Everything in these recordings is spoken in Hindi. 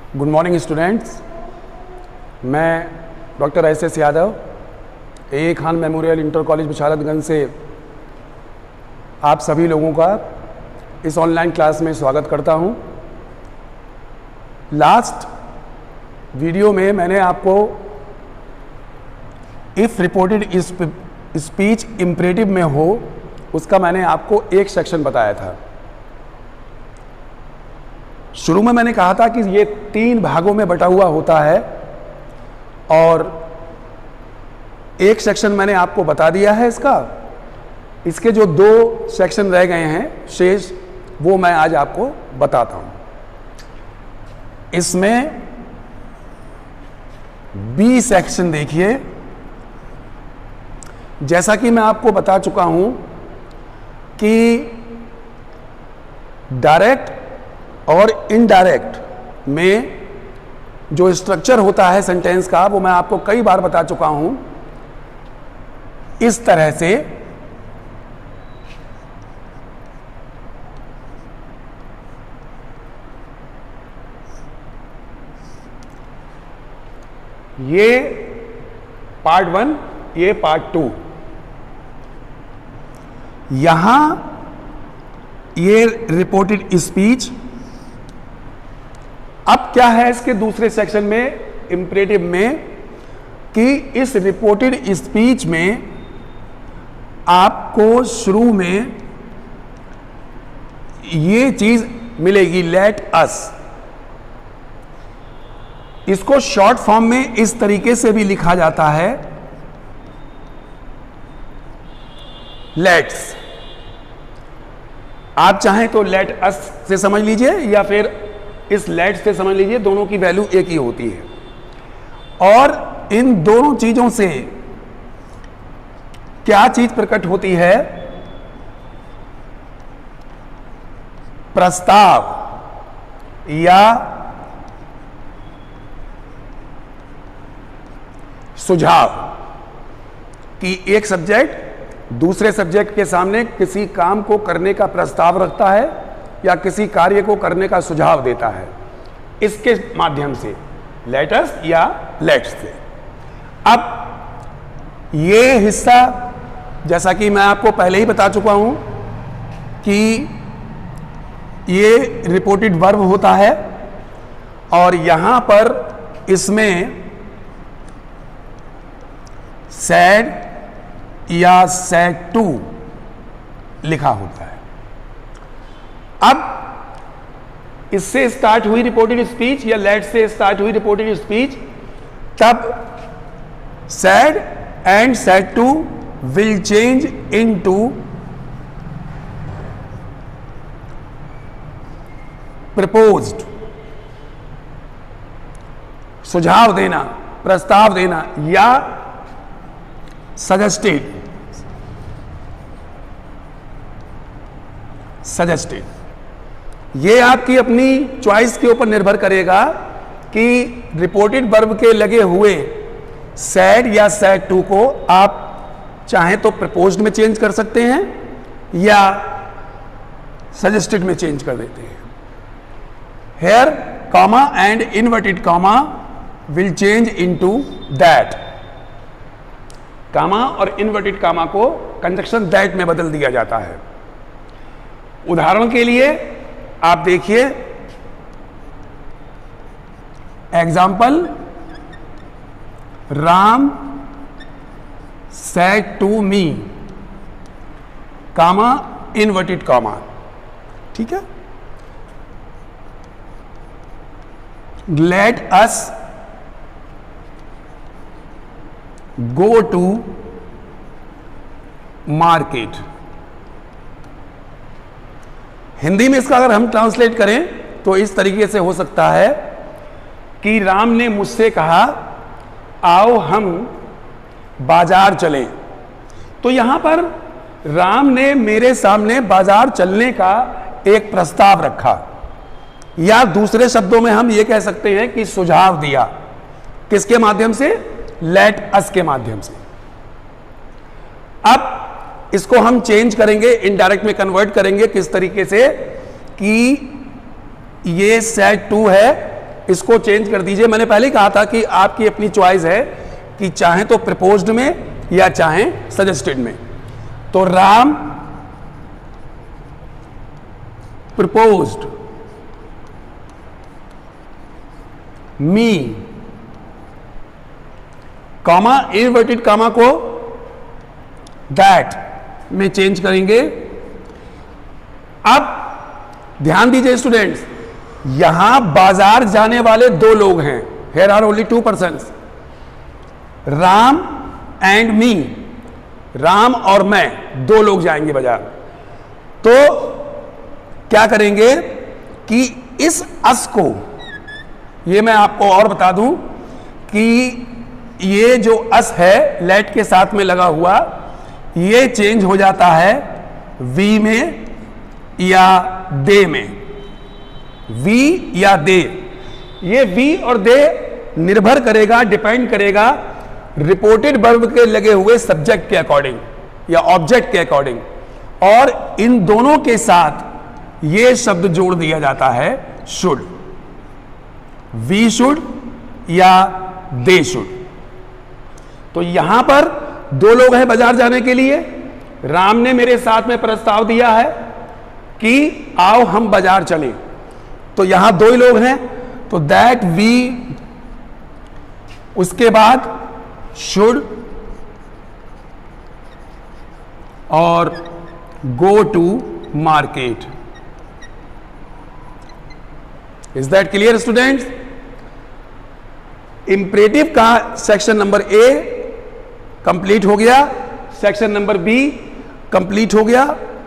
Good morning students. मैं doctor S Yadav A Khan memorial inter college Bisharatganj से आप सभी लोगों का इस ऑनलाइन क्लास में स्वागत करता हूं। लास्ट वीडियो में मैंने आपको इफ़ रिपोर्टेड स्पीच इम्परेटिव में हो उसका मैंने आपको एक सेक्शन बताया था। शुरू में मैंने कहा था कि ये 3 भागों में बटा हुआ होता है और एक सेक्शन मैंने आपको बता दिया है इसका। इसके जो 2 सेक्शन रह गए हैं शेष, वो मैं आज आपको बताता हूं। इसमें बी सेक्शन देखिए, जैसा कि मैं आपको बता चुका हूं कि डायरेक्ट और इनडायरेक्ट में जो स्ट्रक्चर होता है सेंटेंस का, वो मैं आपको कई बार बता चुका हूं। इस तरह से ये पार्ट 1, ये पार्ट 2। यहां ये रिपोर्टेड स्पीच। अब क्या है इसके दूसरे सेक्शन में इम्परेटिव में कि इस रिपोर्टेड स्पीच में आपको शुरू में ये चीज मिलेगी, लेट अस। इसको शॉर्ट फॉर्म में इस तरीके से भी लिखा जाता है, लेट्स। आप चाहें तो लेट अस से समझ लीजिए या फिर इस लेट से समझ लीजिए, दोनों की वैल्यू एक ही होती है। और इन दोनों चीजों से क्या चीज प्रकट होती है? प्रस्ताव या सुझाव कि एक सब्जेक्ट दूसरे सब्जेक्ट के सामने किसी काम को करने का प्रस्ताव रखता है या किसी कार्य को करने का सुझाव देता है, इसके माध्यम से लेट अस या लेट्स से। अब ये हिस्सा, जैसा कि मैं आपको पहले ही बता चुका हूं कि ये रिपोर्टेड वर्ब होता है और यहां पर इसमें सैड या सैड टू लिखा होता है। अब इससे स्टार्ट हुई रिपोर्टेड स्पीच या लेट से स्टार्ट हुई रिपोर्टेड स्पीच, तब said and said to will change into proposed. सुझाव देना, प्रस्ताव देना या सजेस्टेड। ये आपकी अपनी चॉइस के ऊपर निर्भर करेगा कि रिपोर्टेड वर्ब के लगे हुए सैड या सैड टू को आप चाहें तो प्रपोज्ड में चेंज कर सकते हैं या सजेस्टेड में चेंज कर देते हैं। Here comma and inverted comma will change into that. Comma और इनवर्टेड कामा को कंजक्शन दैट में बदल दिया जाता है। उदाहरण के लिए आप देखिए, example, Ram said to me, comma inverted comma. ठीक है। Let us go to market. Hindi में इसका अगर हम ट्रांसलेट करें तो इस तरीके से हो सकता है कि राम ने मुझसे कहा आओ हम बाजार चलें। तो यहां पर राम ने मेरे सामने बाजार चलने का एक प्रस्ताव रखा, या दूसरे शब्दों में हम ये कह सकते हैं कि सुझाव दिया। किसके माध्यम से? लेट अस के माध्यम से। अब इसको हम चेंज करेंगे, इनडायरेक्ट में कन्वर्ट करेंगे। किस तरीके से? कि ये सेड टू है इसको चेंज कर दीजिए। मैंने पहले ही कहा था कि आपकी अपनी चॉइस है कि चाहे तो प्रपोज्ड में या चाहे सजेस्टेड में। तो राम प्रपोज्ड मी, कॉमा इनवर्टेड कॉमा को दैट में चेंज करेंगे। अब ध्यान दीजिए स्टूडेंट्स, यहां बाजार जाने वाले दो लोग हैं। Here are only two persons, Ram and me. Ram और मैं, दो लोग जाएंगे बाजार। तो क्या करेंगे कि इस अस को, ये मैं आपको और बता दूं कि ये जो अस है लेट के साथ में लगा हुआ, ये चेंज हो जाता है वी में या दे में। वी या दे, ये वी और दे निर्भर करेगा, डिपेंड करेगा रिपोर्टेड वर्ब के लगे हुए सब्जेक्ट के अकॉर्डिंग या ऑब्जेक्ट के अकॉर्डिंग। और इन दोनों के साथ ये शब्द जोड़ दिया जाता है शुड, वी शुड या दे शुड। तो यहां पर दो लोग हैं बाजार जाने के लिए। राम ने मेरे साथ में प्रस्ताव दिया है कि आओ हम बाजार चलें। तो यहां दो ही लोग हैं, तो दैट वी, उसके बाद शुड और go to market. Is that clear students? Imperative का सेक्शन नंबर ए कंप्लीट हो गया, सेक्शन नंबर बी कंप्लीट हो गया।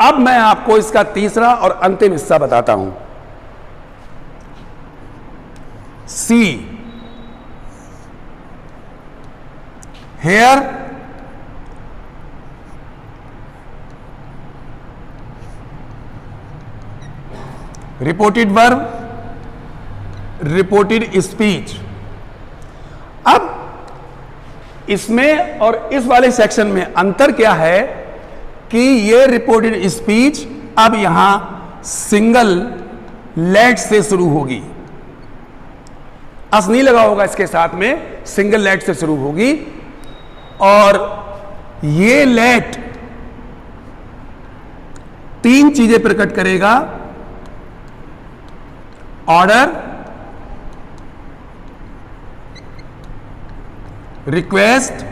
अब मैं आपको इसका तीसरा और अंतिम हिस्सा बताता हूं, see. Here reported verb, reported speech. अब इसमें और इस वाले सेक्शन में अंतर क्या है कि ये रिपोर्टेड स्पीच अब यहां सिंगल लेट से शुरू होगी। अस नहीं लगा होगा इसके साथ में, सिंगल लेट से शुरू होगी। और ये लेट तीन चीजें प्रकट करेगा, ऑर्डर, रिक्वेस्ट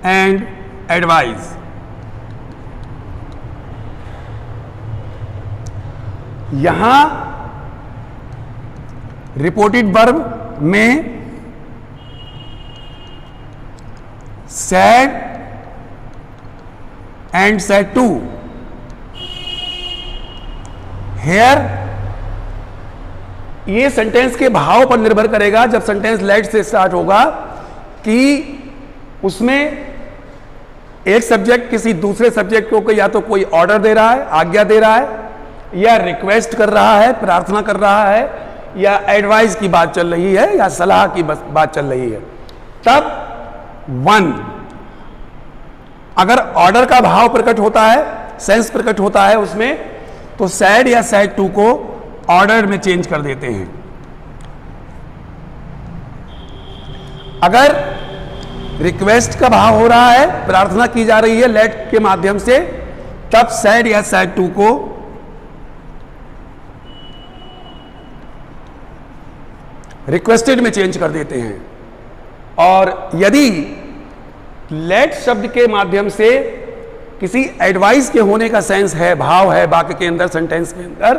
एंड एडवाइस। यहां रिपोर्टेड वर्ब में said and said to. Here, ये सेंटेंस के भाव पर निर्भर करेगा। जब सेंटेंस लेट से स्टार्ट होगा कि उसमें एक सब्जेक्ट किसी दूसरे सब्जेक्ट को या तो कोई ऑर्डर दे रहा है, आज्ञा दे रहा है, या रिक्वेस्ट कर रहा है, प्रार्थना कर रहा है, या एडवाइस की बात चल रही है, या सलाह की बात चल रही है, तब वन। अगर ऑर्डर का भाव प्रकट होता है, सेंस प्रकट होता है उसमें, तो सैड या सैड टू को ऑर्डर में चेंज कर देते हैं। अगर रिक्वेस्ट का भाव हो रहा है, प्रार्थना की जा रही है लेट के माध्यम से, तब सैड या सैड टू को रिक्वेस्टेड में चेंज कर देते हैं। और यदि लेट शब्द के माध्यम से किसी एडवाइस के होने का सेंस है, भाव है वाक्य के अंदर, सेंटेंस के अंदर,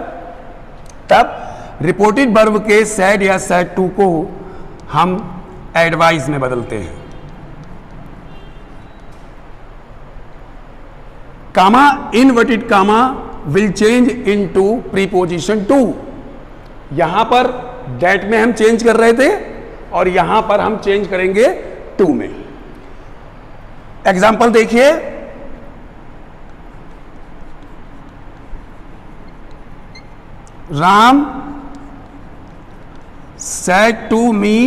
तब रिपोर्टेड वर्ब के सैड या सैड टू को हम एडवाइस में बदलते हैं। Comma, inverted comma will change into preposition to. यहां पर दैट में हम चेंज कर रहे थे और यहां पर हम चेंज करेंगे टू में। एग्जाम्पल देखिए, Ram said to me,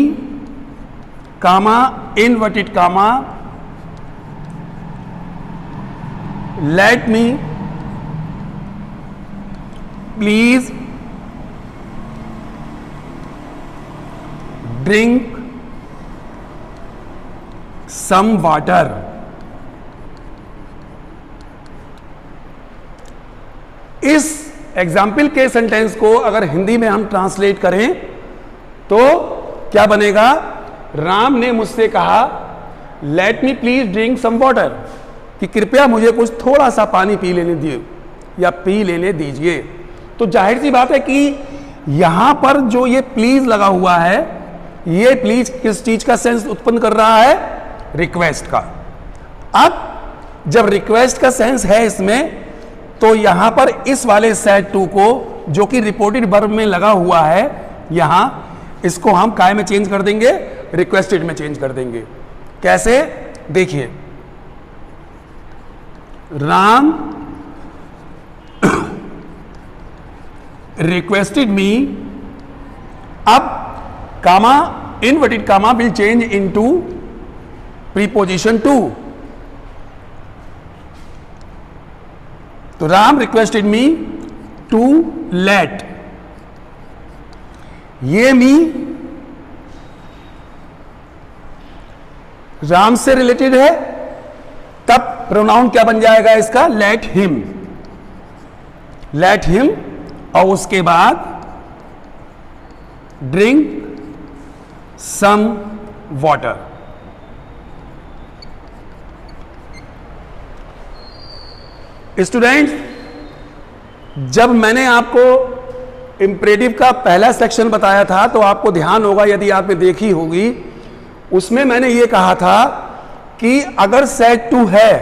comma, inverted comma, let me please drink some water. इस एग्जाम्पल के सेंटेंस को अगर हिंदी में हम ट्रांसलेट करें तो क्या बनेगा? राम ने मुझसे कहा let me please drink some water, कि कृपया मुझे कुछ थोड़ा सा पानी पी लेने दिए या पी लेने दीजिए। तो जाहिर सी बात है कि यहां पर जो ये प्लीज लगा हुआ है, ये प्लीज किस चीज का सेंस उत्पन्न कर रहा है? रिक्वेस्ट का। अब जब रिक्वेस्ट का सेंस है इसमें, तो यहां पर इस वाले सेट टू को जो कि रिपोर्टेड वर्ब में लगा हुआ है, यहां इसको हम काय में चेंज कर देंगे? रिक्वेस्टेड में चेंज कर देंगे। कैसे? देखिए, राम रिक्वेस्टेड मी, अब comma inverted comma will change into preposition to. तो Ram requested me to let, ये मी राम से रिलेटेड है, तब प्रोनाउन क्या बन जाएगा इसका? Let him. लेट हिम, और उसके बाद ड्रिंक सम वाटर। स्टूडेंट्स, जब मैंने आपको इंपरेटिव का पहला सेक्शन बताया था तो आपको ध्यान होगा, यदि आपने देखी होगी, उसमें मैंने ये कहा था कि अगर सेट टू है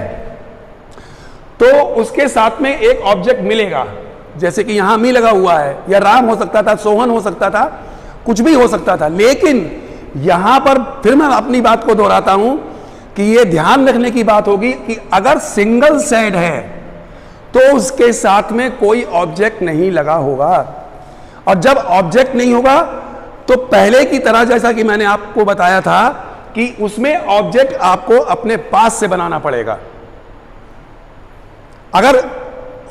तो उसके साथ में एक ऑब्जेक्ट मिलेगा। जैसे कि यहां मी लगा हुआ है, या राम हो सकता था, सोहन हो सकता था, कुछ भी हो सकता था। लेकिन यहां पर फिर मैं अपनी बात को दोहराता हूं कि यह ध्यान रखने की बात होगी कि अगर सिंगल सेट है तो उसके साथ में कोई ऑब्जेक्ट नहीं लगा होगा, और जब ऑब्जेक्ट नहीं होगा तो पहले की तरह, जैसा कि मैंने आपको बताया था, कि उसमें ऑब्जेक्ट आपको अपने पास से बनाना पड़ेगा। अगर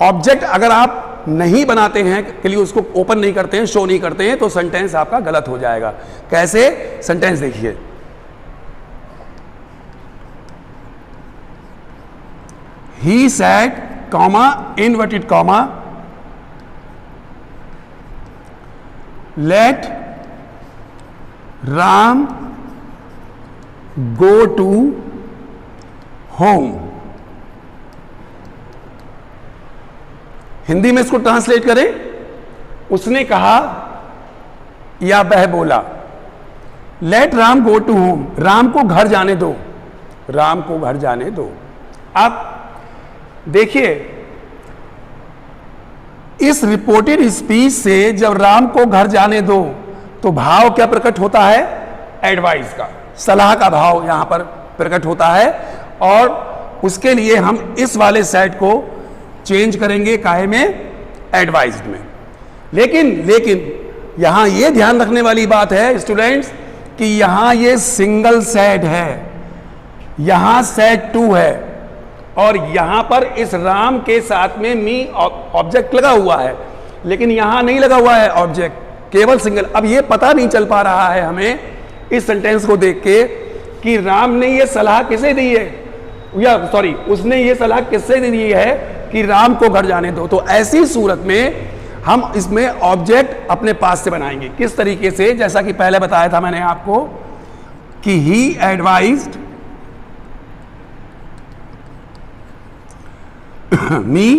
ऑब्जेक्ट अगर आप नहीं बनाते हैं, के लिए उसको ओपन नहीं करते हैं, शो नहीं करते हैं, तो सेंटेंस आपका गलत हो जाएगा। कैसे? सेंटेंस देखिए, he said comma inverted comma let Ram go to home. Hindi में इसको ट्रांसलेट करें, उसने कहा या वह बोला, let Ram go to home, Ram को घर जाने दो, राम को घर जाने दो। अब देखिए, इस रिपोर्टेड स्पीच से जब राम को घर जाने दो तो भाव क्या प्रकट होता है? एडवाइस का, सलाह का भाव यहां पर प्रकट होता है, और उसके लिए हम इस वाले सेट को चेंज करेंगे काहे में? एडवाइज्ड में। लेकिन यहां यह ध्यान रखने वाली बात है स्टूडेंट्स कि यहां ये सिंगल सेट है, यहां सेट टू है, और यहां पर इस राम के साथ में मी ऑब्जेक्ट लगा हुआ है, लेकिन यहां नहीं लगा हुआ है ऑब्जेक्ट, केवल सिंगल। अब ये पता नहीं चल पा रहा है हमें इस सेंटेंस को देख के कि राम ने ये सलाह किसे दी है, या सॉरी, उसने ये सलाह किससे दी है कि राम को घर जाने दो। तो ऐसी सूरत में हम इसमें ऑब्जेक्ट अपने पास से बनाएंगे। किस तरीके से? जैसा कि पहले बताया था मैंने आपको कि ही एडवाइज्ड मी,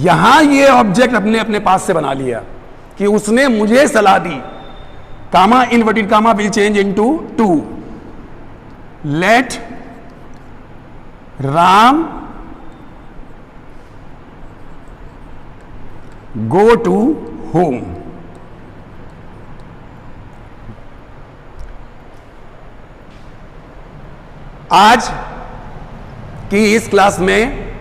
यहां ये ऑब्जेक्ट अपने अपने पास से बना लिया कि उसने मुझे सलाह दी, comma inverted comma will change into to, let Ram go to home. आज की इस क्लास में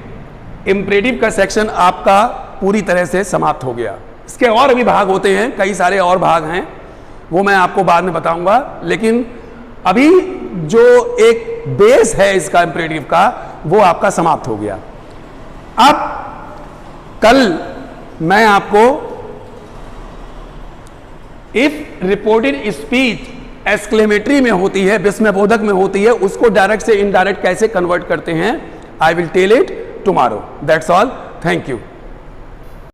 इंपरेटिव का सेक्शन आपका पूरी तरह से समाप्त हो गया। इसके और भी भाग होते हैं, कई सारे और भाग हैं, वो मैं आपको बाद में बताऊंगा। लेकिन अभी जो एक बेस है इसका इंपरेटिव का, वो आपका समाप्त हो गया। अब कल मैं आपको इफ रिपोर्टेड स्पीच एक्सक्लेमेटरी में होती है, विस्मयबोधक में होती है, उसको डायरेक्ट से इनडायरेक्ट कैसे कन्वर्ट करते हैं, I will tell it tomorrow. That's all, thank you.